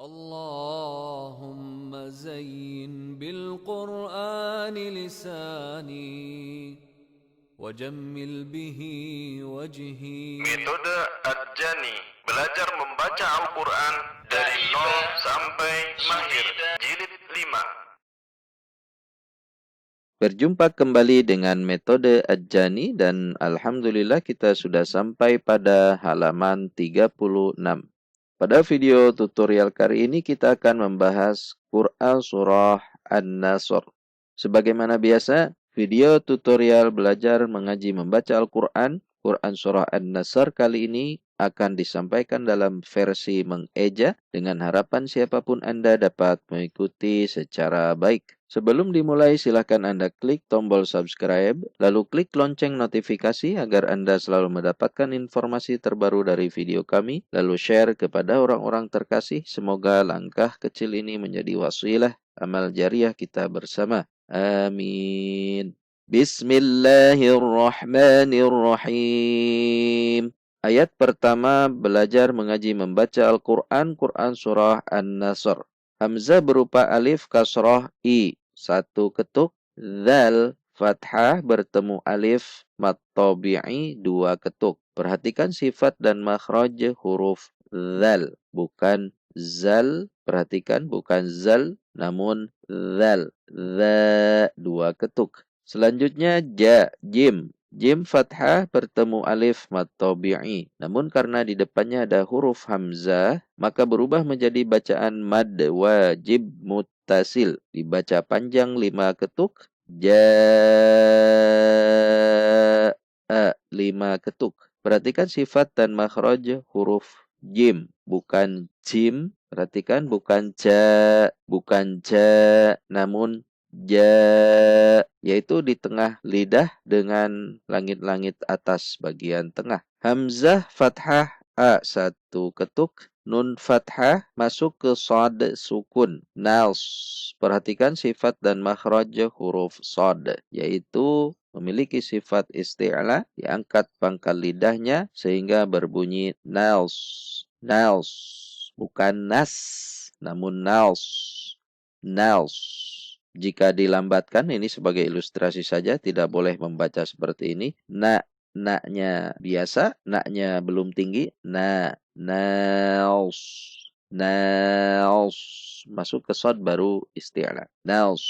اللهم زين بالقرآن لساني وجمل به وجهي. Metode Ad-Jani, belajar membaca Al-Quran dari nol sampai mahir, jilid 5. Berjumpa kembali dengan metode Ad-Jani dan alhamdulillah kita sudah sampai pada halaman 36. Pada video tutorial kali ini kita akan membahas Quran Surah An-Nasr. Sebagaimana biasa, video tutorial belajar mengaji membaca Al-Quran, Quran Surah An-Nasr kali ini akan disampaikan dalam versi mengeja dengan harapan siapapun Anda dapat mengikuti secara baik. Sebelum dimulai, silakan Anda klik tombol subscribe, lalu klik lonceng notifikasi agar Anda selalu mendapatkan informasi terbaru dari video kami, lalu share kepada orang-orang terkasih. Semoga langkah kecil ini menjadi wasilah amal jariah kita bersama. Amin. Bismillahirrahmanirrahim. Ayat pertama belajar mengaji membaca Al-Quran, Quran Surah An-Nasr. Hamzah berupa alif kasroh i, satu ketuk. Dzal fathah bertemu alif mat tabi'i, dua ketuk. Perhatikan sifat dan makhraj huruf dzal, bukan zal. Perhatikan bukan zal, namun dzal. Dza, dua ketuk. Selanjutnya ja, jim. Jim fathah bertemu alif mat tabi'i. Namun karena di depannya ada huruf hamzah, maka berubah menjadi bacaan mad wajib muttasil. Dibaca panjang 5 ketuk. Ja'a, 5 ketuk. Perhatikan sifat dan makhraj huruf jim, bukan jim. Perhatikan bukan ja, bukan ja, namun ja, yaitu di tengah lidah dengan langit-langit atas bagian tengah. Hamzah fathah a, satu ketuk. Nun fathah masuk ke shad sukun. Nas. Perhatikan sifat dan makhraj huruf shad, yaitu memiliki sifat isti'la, diangkat pangkal lidahnya sehingga berbunyi nas. Nas, bukan nas, namun nas. Nas. Jika dilambatkan, ini sebagai ilustrasi saja, tidak boleh membaca seperti ini. Na-nya biasa, na-nya belum tinggi. Naus. Naus. Masuk ke shad baru isti'la. Naus.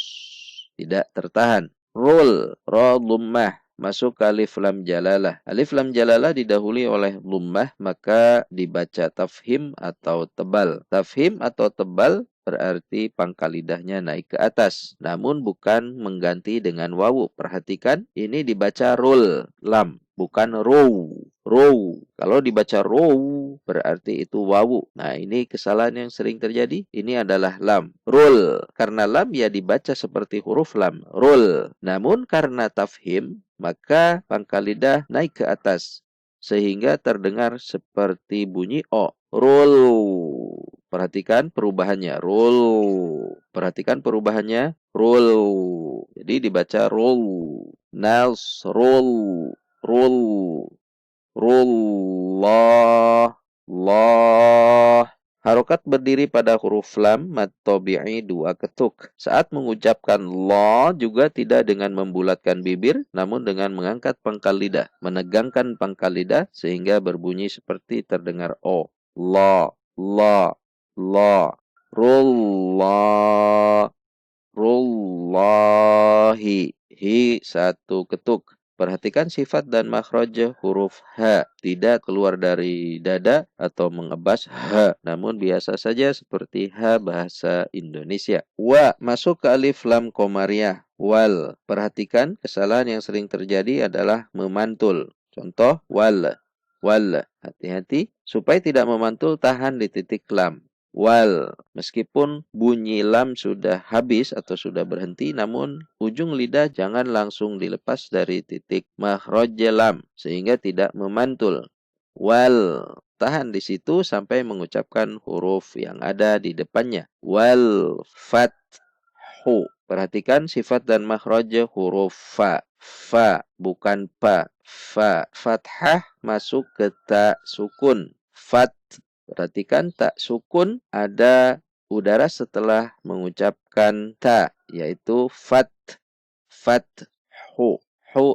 Tidak tertahan. Rul. Ra dhummah. Masuk ke alif lam jalalah. Alif lam jalalah didahului oleh dhummah, maka dibaca tafhim atau tebal. Tafhim atau tebal berarti pangkal lidahnya naik ke atas, namun bukan mengganti dengan wawu. Perhatikan, ini dibaca rul, lam, bukan row. Row. Kalau dibaca row, berarti itu wawu. Nah, ini kesalahan yang sering terjadi. Ini adalah lam. Rul. Karena lam, ya dibaca seperti huruf lam. Rul. Namun karena tafhim, maka pangkal lidah naik ke atas, sehingga terdengar seperti bunyi o. Rul. Perhatikan perubahannya. Roll. Perhatikan perubahannya. Roll. Jadi dibaca roll. Nas. Roll. Roll. Rullah. Allah. Harokat berdiri pada huruf lam mat tabi'i, dua ketuk. Saat mengucapkan la juga tidak dengan membulatkan bibir, namun dengan mengangkat pangkal lidah, menegangkan pangkal lidah sehingga berbunyi seperti terdengar o. La. La. La. Rullah. Rullahi. Hi, satu ketuk. Perhatikan sifat dan makhraj huruf H. Tidak keluar dari dada atau mengebas H, namun biasa saja seperti H bahasa Indonesia. Wa, masuk ke alif lam komariah. Wal. Perhatikan kesalahan yang sering terjadi adalah memantul. Contoh, wal. Wal. Hati-hati. Supaya tidak memantul, tahan di titik lam. Wal. Meskipun bunyi lam sudah habis atau sudah berhenti, namun ujung lidah jangan langsung dilepas dari titik makhraj lam sehingga tidak memantul. Wal. Tahan di situ sampai mengucapkan huruf yang ada di depannya. Wal fathu. Perhatikan sifat dan makhraj huruf fa. Fa, bukan pa. Fa. Fathah masuk ke ta sukun. Fat. Perhatikan tak sukun ada udara setelah mengucapkan ta, yaitu fathu,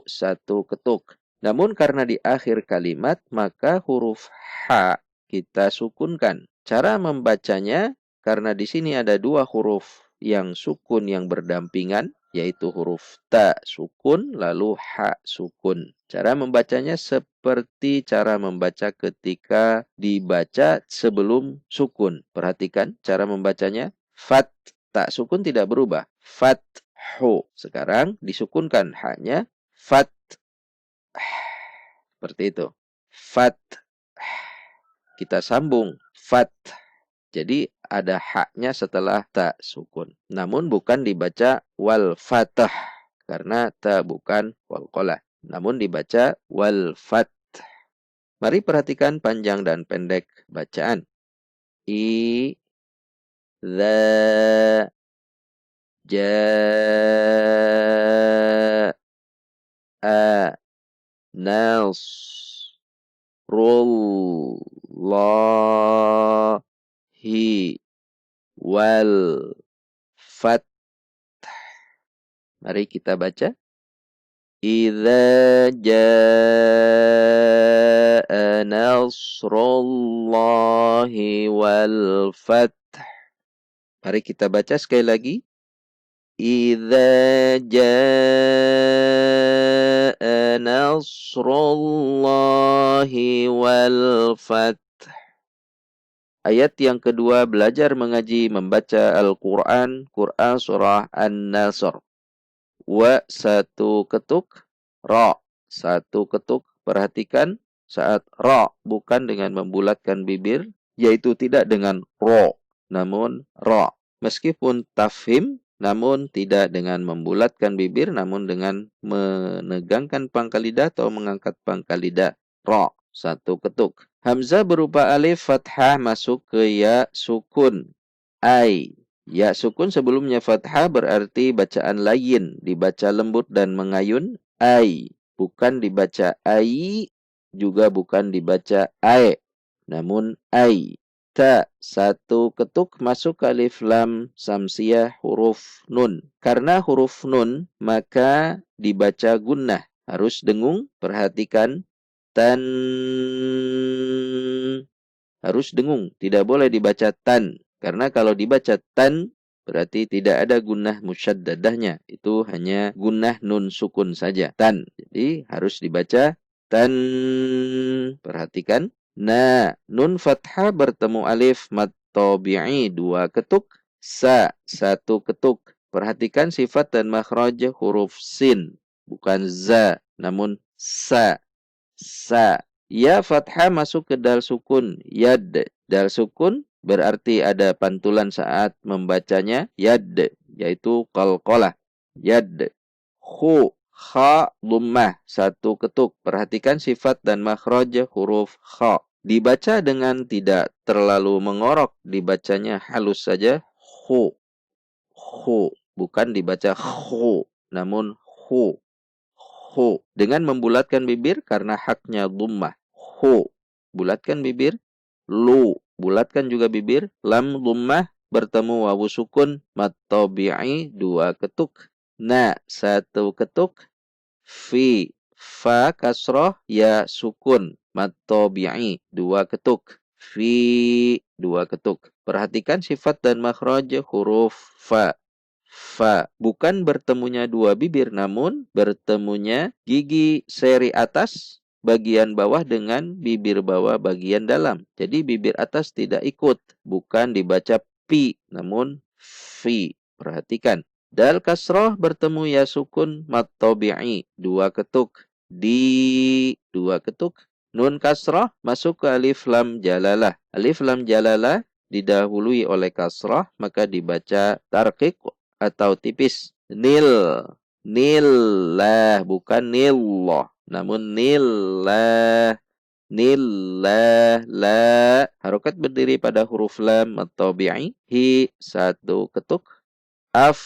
satu ketuk. Namun karena di akhir kalimat, maka huruf ha kita sukunkan. Cara membacanya, karena di sini ada dua huruf yang sukun yang berdampingan, yaitu huruf ta sukun, lalu ha sukun. Cara membacanya seperti cara membaca ketika dibaca sebelum sukun. Perhatikan cara membacanya. Fat, tak sukun tidak berubah. Fathu. Sekarang disukunkan hanya fat. Seperti itu. Fat. Kita sambung. Fat. Jadi ada haknya setelah ta sukun. Namun bukan dibaca wal fatah. Karena ta bukan qalqalah. Namun dibaca wal fat. Mari perhatikan panjang dan pendek bacaan. I, dha, ja, a, nas, rullahi, wal, fat. Mari kita baca. Idza jaa nasrullahi wal fath. Mari kita baca sekali lagi. Idza jaa nasrullahi wal fath. Ayat yang kedua, belajar mengaji membaca Al-Quran, Quran surah An-Nasr. Wa satu ketuk, ra satu ketuk. Perhatikan saat ra bukan dengan membulatkan bibir, yaitu tidak dengan ro, namun ra. Meskipun tafhim, namun tidak dengan membulatkan bibir, namun dengan menegangkan pangkal lidah atau mengangkat pangkal lidah. Ra satu ketuk. Hamzah berupa alif fathah masuk ke ya sukun. Ai. Ya sukun sebelumnya fathah berarti bacaan layin, dibaca lembut dan mengayun. Ai. Bukan dibaca ai, juga bukan dibaca ae, namun ai. Ta satu ketuk masuk ke alif lam samsiyah huruf nun. Karena huruf nun maka dibaca gunnah, harus dengung. Perhatikan tan, harus dengung, tidak boleh dibaca tan. Karena kalau dibaca tan, berarti tidak ada gunnah musyaddadahnya. Itu hanya gunnah nun sukun saja. Tan. Jadi harus dibaca tan. Perhatikan. Na. Nun fathah bertemu alif mad tabi'i dua ketuk. Sa. Satu ketuk. Perhatikan sifat dan makhraj huruf sin. Bukan za, namun sa. Sa. Ya fathah masuk ke dal sukun. Yad. Dal sukun berarti ada pantulan saat membacanya. Yad. Yaitu qalqalah. Yad. Khu. Kha. Lummah. Satu ketuk. Perhatikan sifat dan makhraj huruf kha. Dibaca dengan tidak terlalu mengorok. Dibacanya halus saja. Khu. Khu. Bukan dibaca khu. Namun khu. Khu. Dengan membulatkan bibir karena haknya dhummah. Khu. Bulatkan bibir. Lu. Bulatkan juga bibir. Lam dhummah bertemu wawu sukun. Mad tabi'i dua ketuk. Na satu ketuk. Fi. Fa kasroh. Ya sukun. Mad tabi'i dua ketuk. Fi dua ketuk. Perhatikan sifat dan makhraj huruf fa. Fa. Bukan bertemunya dua bibir, namun bertemunya gigi seri atas bagian bawah dengan bibir bawah bagian dalam. Jadi bibir atas tidak ikut. Bukan dibaca pi, namun fi. Perhatikan. Dal kasroh bertemu ya sukun mad tabi'i. Dua ketuk. Di. Dua ketuk. Nun kasroh masuk ke alif lam jalalah. Alif lam jalalah didahului oleh kasroh, maka dibaca tarqiq atau tipis. Nil. Nillah. Bukan nillah. Namun nillah. Nillah. La. Harokat berdiri pada huruf lam at-tabi'i. Hi. Satu ketuk. Af.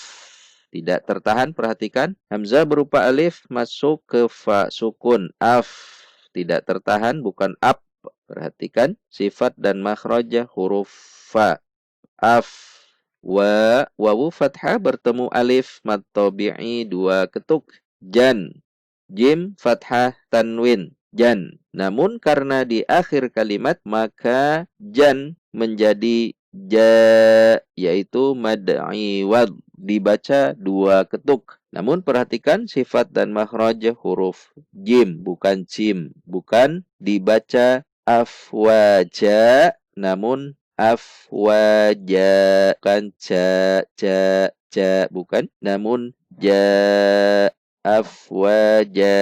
Tidak tertahan. Perhatikan. Hamzah berupa alif masuk ke fa sukun. Af. Tidak tertahan. Bukan ap. Perhatikan. Sifat dan makhraj huruf fa. Af. Wawu fathah bertemu alif mad tabi'i 2 ketuk. Jan. Jim fathah tanwin. Jan. Namun karena di akhir kalimat maka jan menjadi ja, yaitu mad iwad, dibaca 2 ketuk. Namun perhatikan sifat dan makhraj huruf jim, bukan jim. Bukan dibaca afwaja, namun afwaja, bukan ja, bukan, namun ja, afwaja.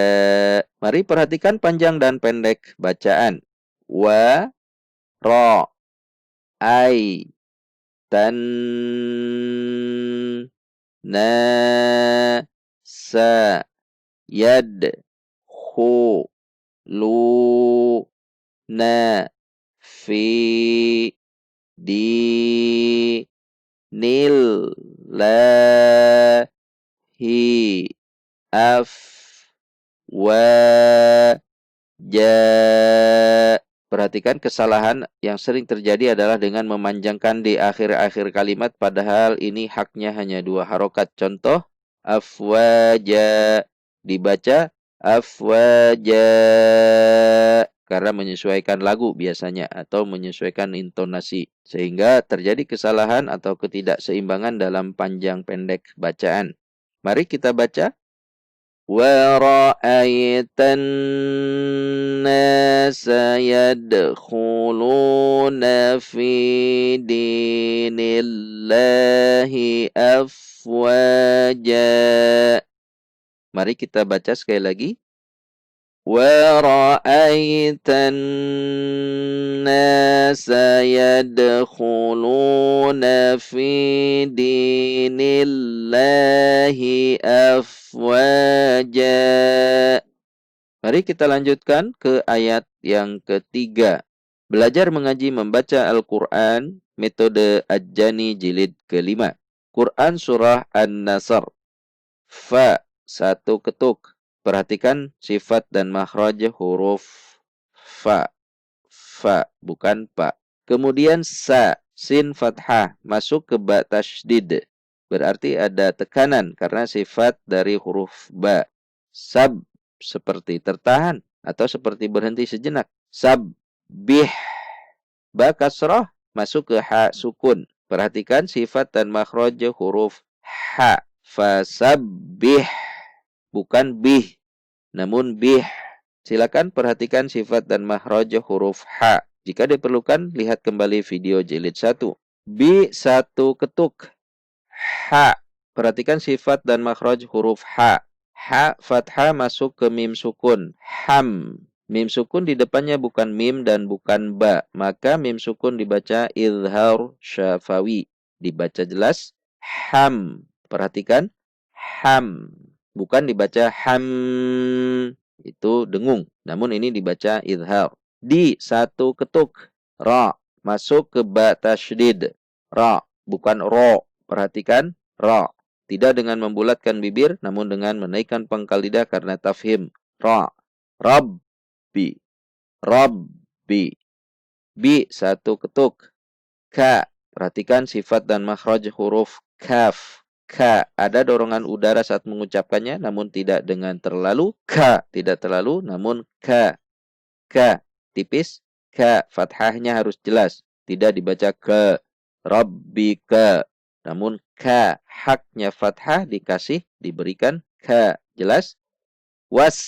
Mari perhatikan panjang dan pendek bacaan. Wa, ro, ai, tan, na, sa, yad, khu, lu, na, fi, di, nil, la, hi, af, wa, ja. Perhatikan kesalahan yang sering terjadi adalah dengan memanjangkan di akhir-akhir kalimat padahal ini haknya hanya 2 harokat. Contoh, afwaja dibaca afwaja karena menyesuaikan lagu biasanya atau menyesuaikan intonasi. Sehingga terjadi kesalahan atau ketidakseimbangan dalam panjang pendek bacaan. Mari kita baca. وَرَأَيْتَ النَّاسَ يَدْخُلُونَ فِي دِينِ اللَّهِ أَفْوَاجًا. Mari kita baca sekali lagi. وَرَأَيْتَ النَّاسَ يَدْخُلُونَ فِي دِينِ اللَّهِ أَفْوَاجًا. Mari kita lanjutkan ke ayat yang ketiga. Belajar mengaji membaca Al-Quran, metode Ajani jilid ke-5. Quran surah An-Nasr. Fa, 1 ketuk. Perhatikan sifat dan makhraj huruf fa. Fa, bukan pa. Kemudian sa, sin fathah, masuk ke ba tasydid. Berarti ada tekanan karena sifat dari huruf ba. Sab, seperti tertahan atau seperti berhenti sejenak. Sabbih. Ba kasrah, masuk ke ha sukun. Perhatikan sifat dan makhraj huruf ha. Fasabbih. Bukan bih, namun bih. Silakan perhatikan sifat dan makhraj huruf ha. Jika diperlukan, lihat kembali video jilid 1. Bi, 1 ketuk. Ha. Perhatikan sifat dan makhraj huruf ha. Ha fathah masuk ke mim sukun. Ham. Mim sukun di depannya bukan mim dan bukan ba. Maka mim sukun dibaca izhar syafawi. Dibaca jelas ham. Perhatikan ham. Bukan dibaca ham, itu dengung. Namun ini dibaca izhar. Di, 1 ketuk. Ra, masuk ke ba tasydid. Ra, bukan ro. Perhatikan, ra. Tidak dengan membulatkan bibir, namun dengan menaikkan pangkal lidah karena tafhim. Ra. Rabbi. Rabbi. Bi, 1 ketuk. Ka. Perhatikan sifat dan makhraj huruf kaf. Ka, ada dorongan udara saat mengucapkannya, namun tidak dengan terlalu. Ka, tidak terlalu, namun ka. Ka, tipis. Ka, fathahnya harus jelas. Tidak dibaca ke. Rabbika. Namun ka, haknya fathah dikasih, diberikan ka. Jelas? Was.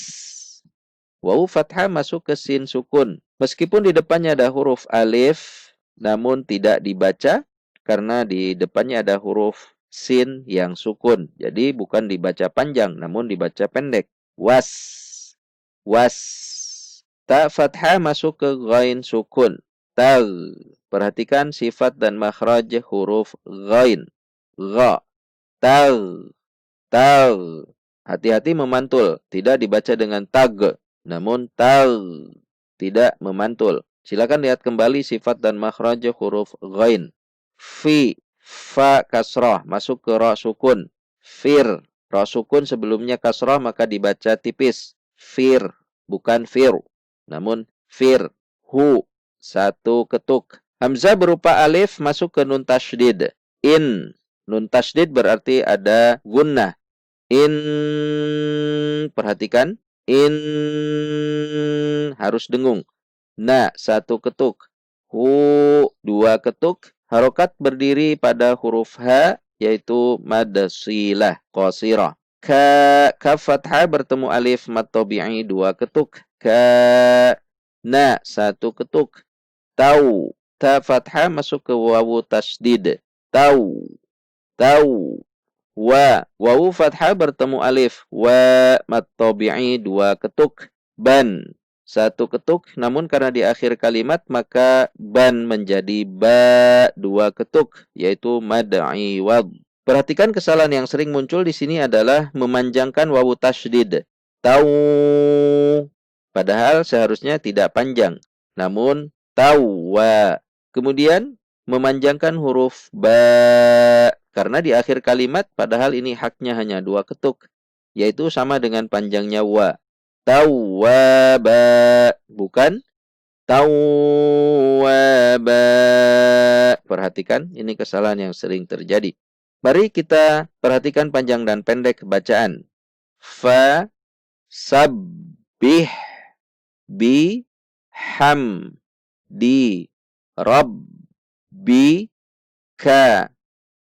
Wawu fathah masuk ke sin sukun. Meskipun di depannya ada huruf alif, namun tidak dibaca karena di depannya ada huruf sin yang sukun. Jadi bukan dibaca panjang, namun dibaca pendek. Was. Was. Ta fathah masuk ke ghain sukun. Tag. Perhatikan sifat dan makhraj huruf ghain. Gha. Tag. Tag. Hati-hati memantul. Tidak dibaca dengan tag, namun tag. Tidak memantul. Silakan lihat kembali sifat dan makhraj huruf ghain. Fi. Fa kasrah masuk ke ra sukun. Fir. Ra sukun sebelumnya kasrah maka dibaca tipis. Fir. Bukan fir. Namun fir. Hu. 1 ketuk. Hamzah berupa alif masuk ke nun tasydid. In. Nun tasydid berarti ada gunnah. In. Perhatikan. In. Harus dengung. Na, satu ketuk. Hu, dua ketuk. Harokat berdiri pada huruf H, yaitu mad silah, qasirah. Kaf fathah bertemu alif mad tabi'i, dua ketuk. Na, satu ketuk. Tau, ta fathah masuk ke wawu tasdid. Tau. Wawu fathah bertemu alif. Wa mad tabi'i, dua ketuk. Ban, satu ketuk. Namun karena di akhir kalimat maka ban menjadi ba, dua ketuk, yaitu mad iwad. Perhatikan kesalahan yang sering muncul di sini adalah memanjangkan wawu tasydid. Tau. Padahal seharusnya tidak panjang. Namun tawa. Kemudian memanjangkan huruf ba karena di akhir kalimat padahal ini haknya hanya dua ketuk, yaitu sama dengan panjangnya wa. Tawwaba, bukan tawwaba. Perhatikan, ini kesalahan yang sering terjadi. Mari kita perhatikan panjang dan pendek bacaan. Fa sabbih bi ham di rabbi ka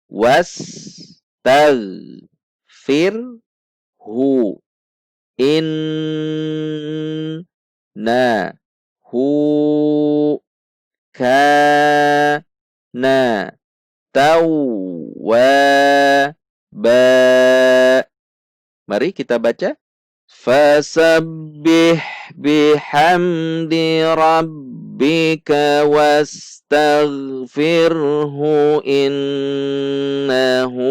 wastaghfirhu innahu kana tawwaba. Mari kita baca. Fasabbih bihamdi rabbika wastaghfirhu innahu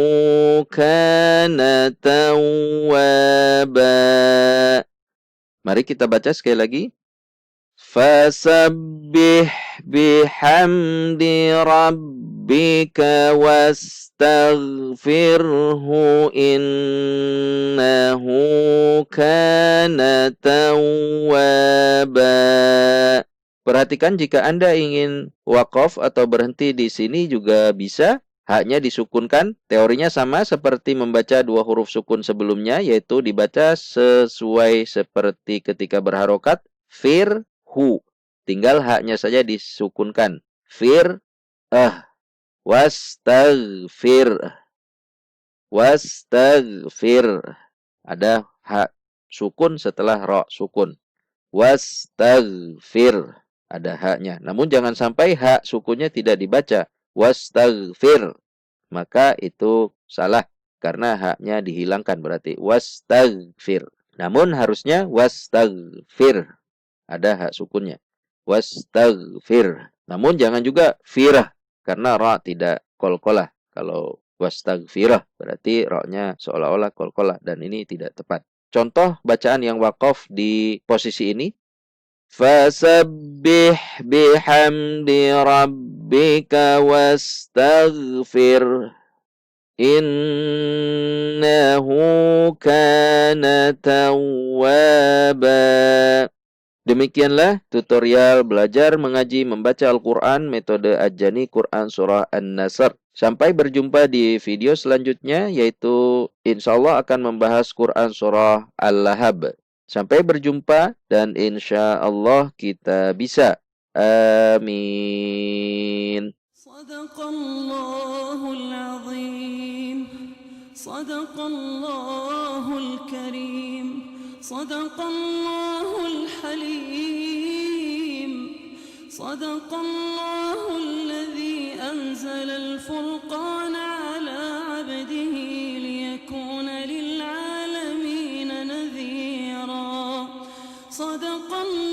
kana tawwaba. Mari kita baca sekali lagi. Fasabbih bihamdi rabbika wastaghfirhu innahu kana tawwaba. Perhatikan jika Anda ingin waqaf atau berhenti di sini juga bisa. Haknya disukunkan. Teorinya sama seperti membaca dua huruf sukun sebelumnya, yaitu dibaca sesuai seperti ketika berharokat. Firhu. Tinggal haknya saja disukunkan. Wastaghfir. Ada hak sukun setelah ro sukun. Wastaghfir. Ada haknya. Namun jangan sampai hak sukunnya tidak dibaca. Wastaghfir. Maka itu salah. Karena haknya dihilangkan berarti. Wastaghfir. Namun harusnya wastaghfir. Ada hak sukunnya. Wastaghfir. Namun jangan juga firah. Karena ra tidak qalqalah. Kalau wastaghfirah berarti ra-nya seolah-olah qalqalah. Dan ini tidak tepat. Contoh bacaan yang waqaf di posisi ini. Fasabbih bihamdi rabbika wastaghfir innahu kana tawwaba. Demikianlah tutorial belajar mengaji membaca Al-Quran metode Ajani Quran Surah An-Nasr. Sampai berjumpa di video selanjutnya, yaitu insyaallah akan membahas Quran Surah Al-Lahab. Sampai berjumpa dan insyaallah kita bisa. Amin. Sadaqallahul azim. Sadaqallahul karim. Sadaqallahul halim. Sadaqallahul ladzi anzala al-furqana ala 'abdihi liyakuna lil'alamin nadhira. Sadaqallahu